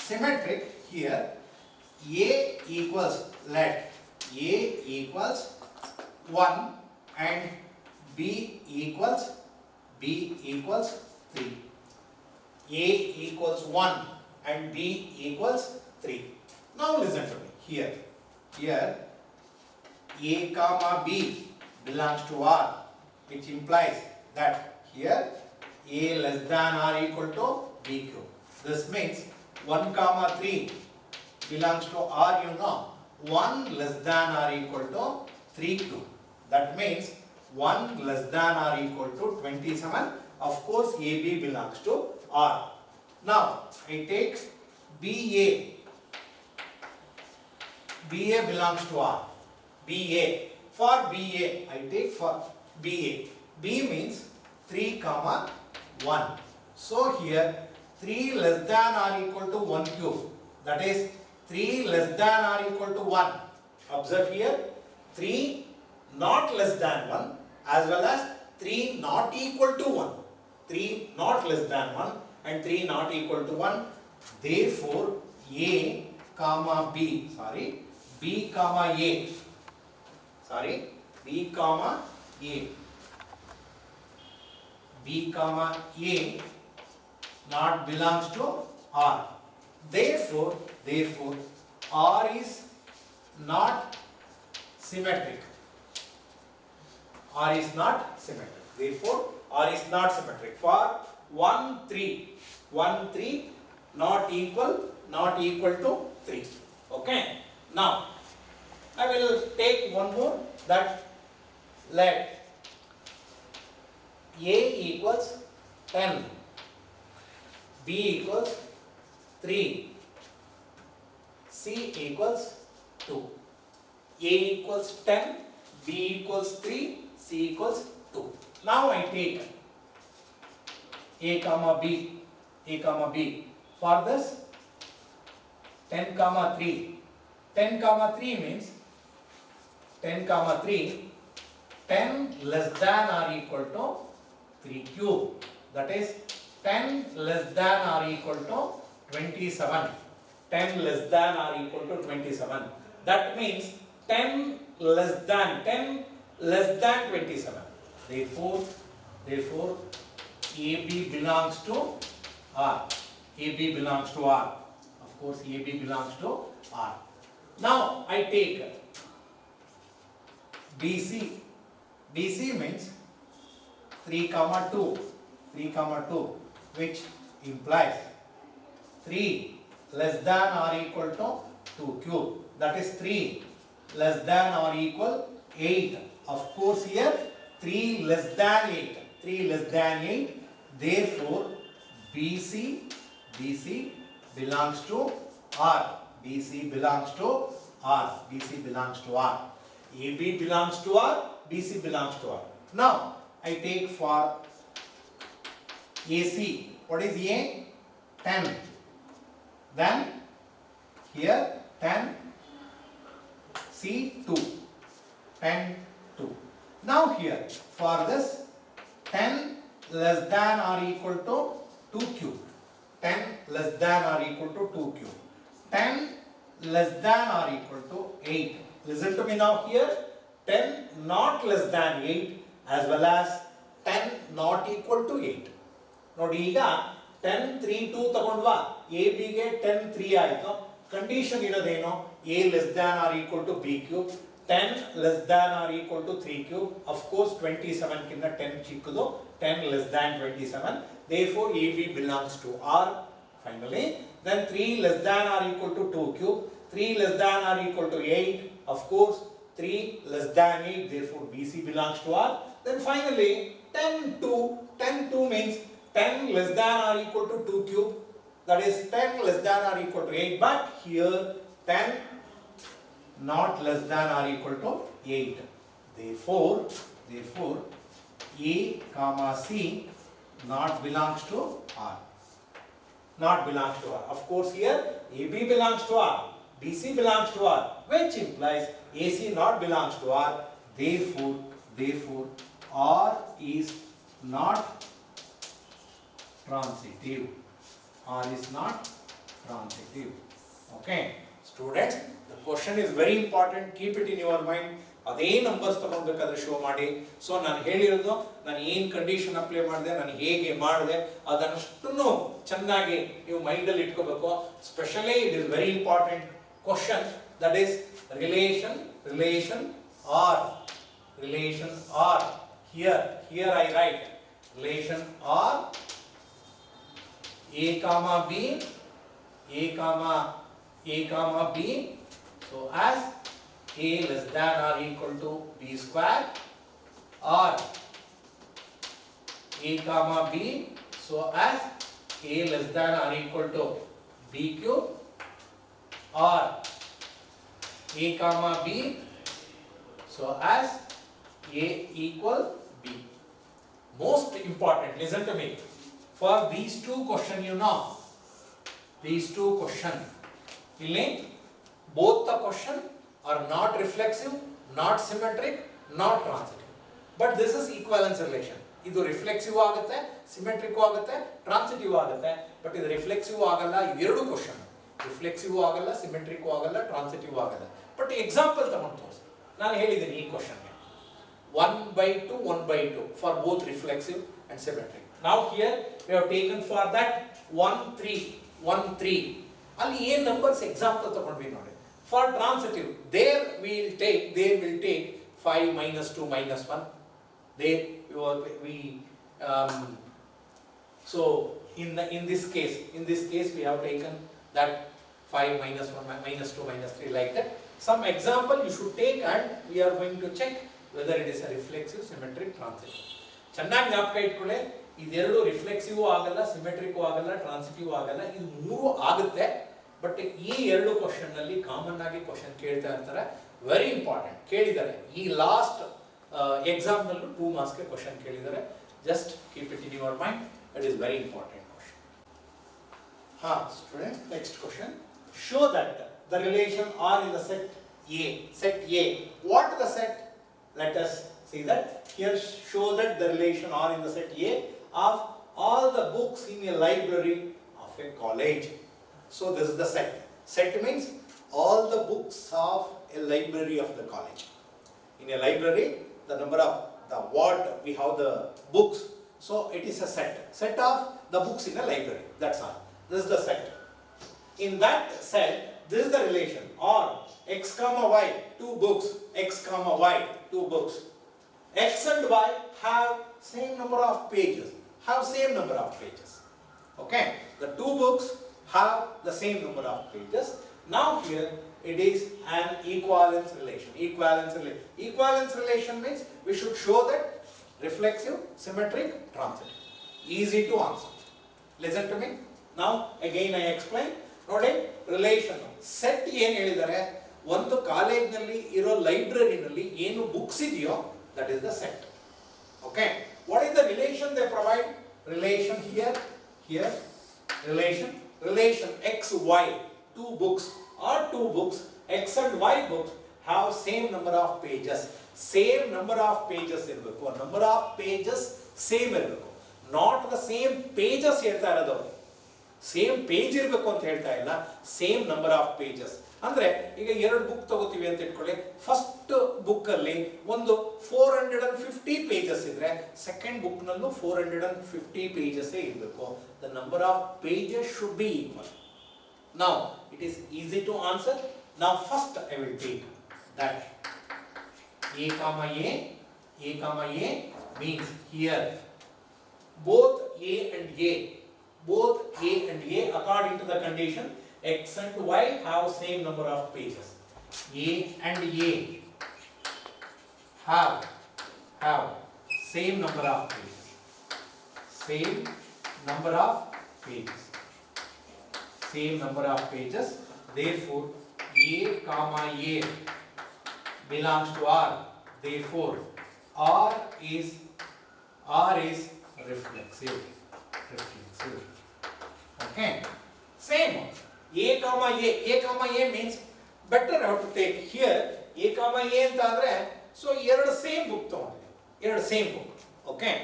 symmetric, here a equals, let a equals 1 and b equals 3. A equals 1 and b equals 3. Now listen to me. Here a comma b belongs to R, which implies that here a less than or equal to b cube. This means 1 comma 3 belongs to R, you know. 1 less than or equal to 3 cube. That means 1 less than or equal to 27. Of course, AB belongs to R. Now, I take BA. BA belongs to R. BA. For BA, I take for BA. B means 3 comma 1. So here 3 less than or equal to 1 cube. That is 3 less than or equal to 1. Observe here 3 not less than 1 as well as 3 not equal to 1. 3 not less than 1 and 3 not equal to 1. Therefore A comma B, B comma A, B comma A, B comma A not belongs to R. Therefore R is not symmetric. R is not symmetric. Therefore, R is not symmetric. For 1, 3, 1, 3 not equal to 3. Okay. Now, I will take one more, that let A equals 10, B equals 3, C equals 2. A equals 10, B equals 3, C equals 2. Now I take A comma B, for this 10 comma 3. 10 comma 3 means 10 comma 3, 10 less than or equal to 3 cube. That is 10 less than or equal to 27. 10 less than or equal to 27. That means 10 less than 27. Therefore, AB belongs to R. AB belongs to R. Of course, AB belongs to R. Now, I take BC. BC means 3 comma 2, which implies 3 less than or equal to 2 cube. That is 3 less than or equal 8. Of course, here 3 less than 8. 3 less than 8. Therefore, BC belongs to R. BC belongs to R. BC belongs to R. AB belongs to R. BC belongs to R. Now, I take for AC. What is A? 10. Then, here 10. C 2. 10, 2. Now here, for this 10 less than or equal to 2 cube. 10 less than or equal to 2 cube. 10 less than or equal to 8. Listen to me now here. 10 not less than 8 as well as 10 not equal to 8. ನೋಡಿ ಈಗ 10 3 2 ತಗೊಂಡ್ವಾ A B ಗೆ 10 3 ಆಯ್ತು. Condition ಇರೋದೇನು? A less than or equal to B cube. 10 less than or equal to 3 cube. Of course 27 ಕಿಂತ 10 ಚಿಕ್ಕದು. 10 less than 27. Therefore AB belongs to R. Finally, then 3 less than or equal to 2 cube. 3 less than or equal to 8. Of course 3 less than 8. Therefore BC belongs to R. Then finally 10 2. 10 2 means 10 less than or equal to 2 cube. That is 10 less than or equal to 8. But here 10 not less than or equal to 8. Therefore A comma C not belongs to R. Not belongs to R. Of course here AB belongs to R. BC belongs to R. Which implies AC not belongs to R. Therefore R is not transitive. R is not transitive. Okay. Students, the question is very important. Keep it in your mind. ಅದೇ numbers ತಗೊಳ್ಬೇಕಾದ್ರೆ show ಮಾಡಿ. So ನಾನು ಹೇಳಿರೋದು, ನಾನು ಏನು condition apply ಮಾಡಿದೆ, ನಾನು ಹೇಗೆ ಮಾಡಿದೆ, ಅದನ್ನಷ್ಟನ್ನು ಚೆನ್ನಾಗಿ ನೀವು ಮೈಂಡಲ್ಲಿ ಇಟ್ಕೋಬೇಕು. Specially it is very important question, that is relation R. Here I write relation R, A comma B. So as A less than or equal to B square, or A comma B, so as A less than or equal to B cube, or A comma B, so as A equal B. Most important, listen to me. For these two questions, you know, both the question are not reflexive, not symmetric, not transitive. But this is equivalence relation. ಇದು reflexive ಆಗುತ್ತೆ, symmetric ಆಗುತ್ತೆ, transitive ಆಗುತ್ತೆ. But ಇದು reflexive ಆಗಲ್ಲ. ಇವೆರಡು question reflexive ಆಗಲ್ಲ, symmetric ಆಗಲ್ಲ, transitive ಆಗಲ್ಲ. ಬಟ್ ಎಕ್ಸಾಂಪಲ್ ತಗೊಂಡು ತೋರಿಸಿ. ನಾನು ಹೇಳಿದ್ದೀನಿ ಈ ಕ್ವಶನ್ಗೆ 1/2 1/2 for both reflexive and symmetric. Now here we have taken for that 1 3 ಅಲ್ಲಿ ಏನು ನಂಬರ್ಸ್ ಎಕ್ಸಾಂಪಲ್ ತಗೊಂಡ್ವಿ ನೋಡಿ. For transitive, there will take 5 minus 2 minus 1. So in this case we have taken that 5 minus 1 minus 2 minus 3 like that. Some example you should take and we are going to check whether it is a reflexive, symmetric, transitive. ಚೆನ್ನಾಗಿ ಜ್ಞಾಪಕ ಇಟ್ಕೊಳ್ಳಿ, ಇದೆರಡು reflexive ಆಗಲ್ಲ, symmetric ಆಗಲ್ಲ, transitive ಆಗಲ್ಲ, ಇದು ಮೂರು ಆಗುತ್ತೆ. ಬಟ್ ಈ ಎರಡು ಕ್ವಶನ್ ನಲ್ಲಿ ಕಾಮನ್ ಆಗಿ ಕ್ವಶನ್ ಕೇಳ್ತಾ ಇರ್ತಾರೆ, ವೆರಿ ಇಂಪಾರ್ಟೆಂಟ್ ಕೇಳಿದ್ದಾರೆ. ಈ ಲಾಸ್ಟ್ ಎಕ್ಸಾಮ್ ನಲ್ಲೂ 2 ಮಾರ್ಕ್ಸ್ ಗೆ ಕ್ವಶನ್ ಕೇಳಿದ್ದಾರೆ. Just keep it in your mind, it is very important question. Student, next question. Show that the relation R in the set A. Set A. What is the set? Let us see that. Here show that the relation R in the set A of all the books in a library of a college. So this is the set. Set means all the books of a library of the college. In a library, the number of the what we have the books. So it is a set. Set of the books in a library. That's all. This is the set. In that set, this is the relation or x comma y, 2 books, x comma y, 2 books. X and y have same number of pages, okay. The 2 books have the same number of pages. Now here it is an equivalence relation. Equivalence relation means we should show that reflexive, symmetric, transitive. Easy to answer. Listen to me. Now again I explain. ನೋಡಿ, relation set ಏನು ಹೇಳಿದ್ದಾರೆ, ಒಂದು ಕಾಲೇಜ್ನಲ್ಲಿ ಇರೋ ಲೈಬ್ರರಿನಲ್ಲಿ ಏನು books ಇದೆಯೋ that is the set. Okay, what is the relation they provide? Relation here relation x y, 2 books or 2 books, x and y books have same number of pages. ಇರಬೇಕು, number of pages same ಇರಬೇಕು, not the same pages ಹೇಳ್ತಾ ಇರೋದು. Same page ಇರಬೇಕು ಅಂತ ಹೇಳ್ತಾ ಇಲ್ಲ, same number of pages. ಅಂದ್ರೆ ಈಗ 2 ಬುಕ್ ತಗೋತೀವಿ ಅಂತ ಇಟ್ಕೊಳ್ಳಿ, ಫಸ್ಟ್ ಬುಕ್ ಅಲ್ಲಿ ಒಂದು 450 ಪೇಜಸ್ ಇದ್ರೆ ಸೆಕೆಂಡ್ ಬುಕ್ ನಲ್ಲೂ 450 ಪೇಜಸ್ ಇರಬೇಕು. The number of pages should be equal. Now it is easy to answer. Now first I will take that a comma a means here both a and a according to the condition x and y have same number of pages. A and a have same number of pages. Therefore a comma a belongs to R. Therefore R is reflexive. Okay, same a comma a means better how to take here a comma a ಅಂತ ಅಂದ್ರೆ so ಎರಡು same book ತಗೊಂಡಿದ್ದೀವಿ, okay,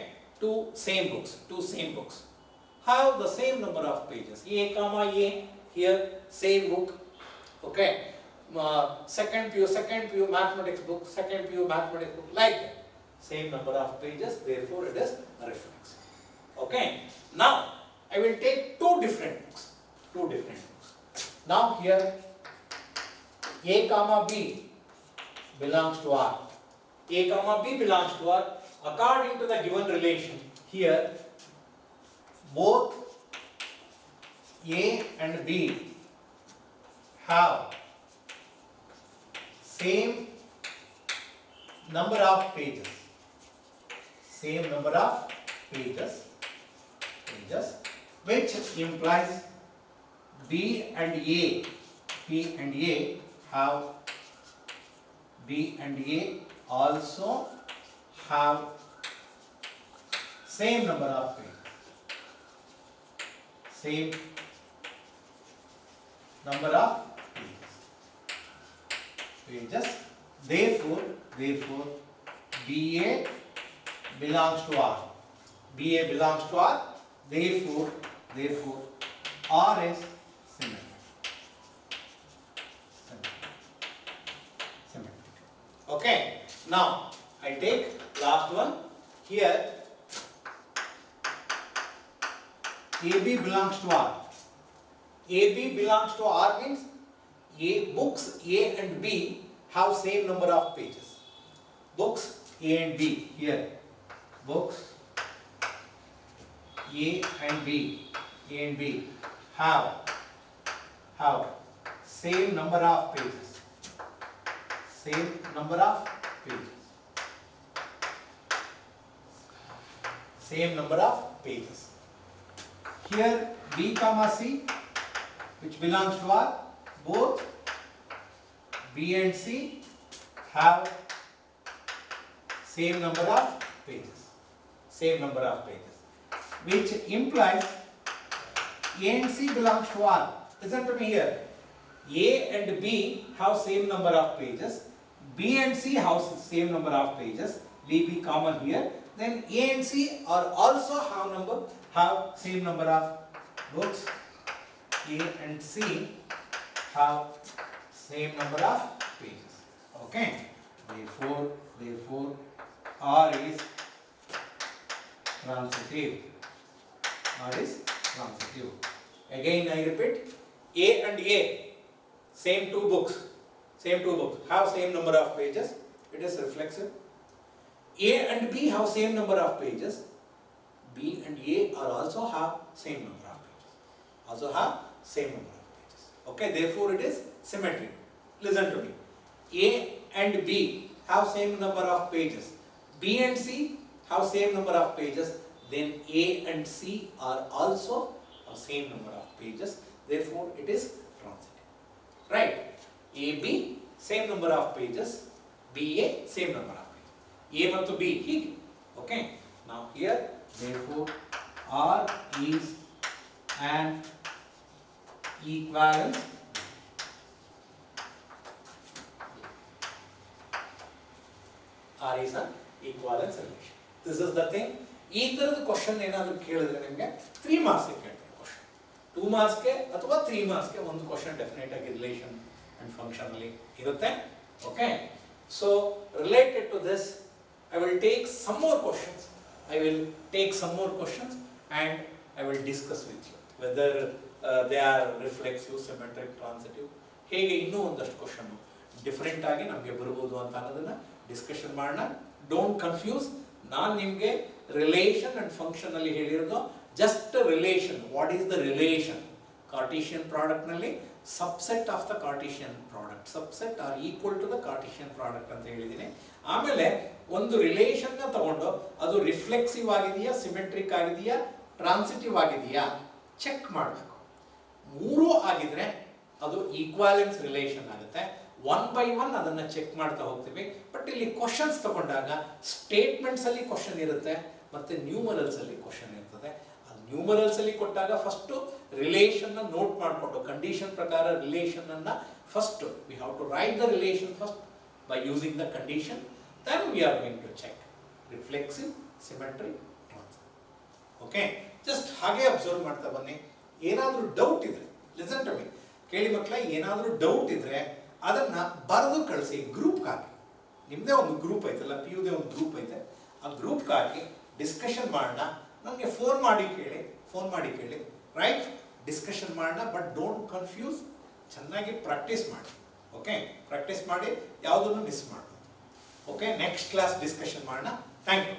two same books have the same number of pages. A comma a here same book, okay. Second PU mathematics book, like that, same number of pages, therefore it is reflexive. Okay, now I will take two different books. Now here a comma b belongs to R. According to the given relation here, both a and b have same number of pages, which implies B and A also have same number of pages. Therefore BA belongs to R. Therefore R is symmetric. Okay, now I take last one here. AB belongs to R. Means books A and B have same number of pages. Books A and B here books A and B have same number of pages. Same number of pages. Same number of pages. Here B comma C, which belongs to R, both B and C have same number of pages. Same number of pages. Which implies A and C belongs to R. Listen to me here. A and B have same number of pages. B and C have same number of pages. Leave B common here. Then A and C are also have same number of books. A and C have same number of pages. Okay. Therefore, R is transitive. R is transitive. Again I repeat, A and A, same two books have same number of pages. It is reflexive. A and B have same number of pages. B and A are also have same number of pages. Okay, therefore it is symmetric. Listen to me. A and B have same number of pages. B and C have same number of pages. Then A and C are also of same number of pages. Therefore it is transitive. Right? AB same number of pages. BA same number of pages. A ಮತ್ತು B ಹೀಗೆ. Okay. Now here therefore R is an equivalence. R is an equivalence relation. This is the thing. ಈ ತರದ question ಏನಾದರೂ ಕೇಳಿದ್ರೆ ನಿಮಗೆ 3 marks ಕೇಳ್ತಾರೆ question. 2 ಮಾರ್ಕ್ಸ್ಗೆ ಅಥವಾ 3 ಮಾರ್ಕ್ಸ್ಗೆ ಒಂದು ಕ್ವಶನ್ ಡೆಫಿನೆಟ್ ಆಗಿ ರಿಲೇಷನ್ ಅಂಡ್ ಫಂಕ್ಷನ್ ಅಲ್ಲಿ ಇರುತ್ತೆ. Okay, so related to this I will take some more questions. And I will discuss with you whether they are reflexive, symmetric, transitive. ಹೇಗೆ ಇನ್ನೂ ಒಂದಷ್ಟು ಕ್ವಶನ್ ಡಿಫರೆಂಟ್ ಆಗಿ ನಮಗೆ ಬರಬಹುದು ಅಂತ ಅನ್ನೋದನ್ನ ಡಿಸ್ಕಷನ್ ಮಾಡೋಣ. Don't confuse. ನಾನು ನಿಮಗೆ ರಿಲೇಷನ್ ಅಂಡ್ ಫಂಕ್ಷನ್ ಅಲ್ಲಿ ಹೇಳಿರೋದು just relation. What is the relation? Cartesian product ನಲ್ಲಿ subset of the Cartesian product, subset or equal to the Cartesian product ಅಂತ ಹೇಳಿದ್ದೀನಿ. ಆಮೇಲೆ ಒಂದು ರಿಲೇಷನ್ ನ ತಗೊಂಡು ಅದು ರಿಫ್ಲೆಕ್ಸಿವ್ ಆಗಿದೆಯಾ, ಸಿಮೆಟ್ರಿಕ್ ಆಗಿದೆಯಾ, ಟ್ರಾನ್ಸಿಟಿವ್ ಆಗಿದೆಯಾ ಚೆಕ್ ಮಾಡಬೇಕು. 3 ಆಗಿದ್ರೆ ಅದು ಈಕ್ವಾಲೆನ್ಸ್ ರಿಲೇಷನ್ ಆಗುತ್ತೆ. 1 by 1 ಅದನ್ನ ಚೆಕ್ ಮಾಡ್ತಾ ಹೋಗ್ತೀವಿ. ಬಟ್ ಇಲ್ಲಿ ಕ್ವಶನ್ಸ್ ತಗೊಂಡಾಗ ಸ್ಟೇಟ್ಮೆಂಟ್ಸ್ ಅಲ್ಲಿ ಕ್ವಶನ್ ಇರುತ್ತೆ ಮತ್ತೆ ನ್ಯೂಮರಲ್ಸ್ ಅಲ್ಲಿ ಕ್ವಶನ್ ಇರ್ತದೆ. ಅದು ನ್ಯೂಮರಲ್ಸ್ ಅಲ್ಲಿ ಕೊಟ್ಟಾಗ ಫಸ್ಟ್ ರಿಲೇಷನ್ ನ ನೋಟ್ ಮಾಡಿಕೊಂಡು ಕಂಡೀಷನ್ ಪ್ರಕಾರ ರಿಲೇಷನ್ ಅನ್ನ first we have to write the relation first by using the condition. Then we are going to check reflexive, symmetric, okay. Just ಹಾಗೆ ಅಬ್ಸರ್ವ್ ಮಾಡ್ತಾ ಬನ್ನಿ. ಏನಾದರೂ ಡೌಟ್ ಇದ್ರೆ ಲಿಸನ್ ಟು ಮೀ, ಕೇಳಿ ಮಕ್ಕಳ. ಏನಾದರೂ ಡೌಟ್ ಇದ್ರೆ ಅದನ್ನ ಬರೆದು ಕಳಿಸಿ, ಗ್ರೂಪ್ ಹಾಕಿ. ನಿಮ್ಮದೇ ಒಂದು ಗ್ರೂಪ್ ಐತಲ್ಲ, ಪಿ ಯುದೇ ಒಂದು ಗ್ರೂಪ್ ಐತೆ, ಆ ಗ್ರೂಪ್ ಹಾಕಿ ಡಿಸ್ಕಷನ್ ಮಾಡೋಣ. ನನಗೆ ಫೋನ್ ಮಾಡಿ ಕೇಳಿ, ರೈಟ್? ಡಿಸ್ಕಷನ್ ಮಾಡೋಣ. But don't confuse. ಚೆನ್ನಾಗಿ ಪ್ರಾಕ್ಟೀಸ್ ಮಾಡಿ. ಓಕೆ, ಪ್ರಾಕ್ಟೀಸ್ ಮಾಡಿ, ಯಾವುದನ್ನು ಮಿಸ್ ಮಾಡಬಾರ್ದು. ಓಕೆ, ನೆಕ್ಸ್ಟ್ ಕ್ಲಾಸ್ ಡಿಸ್ಕಷನ್ ಮಾಡೋಣ. Thank you.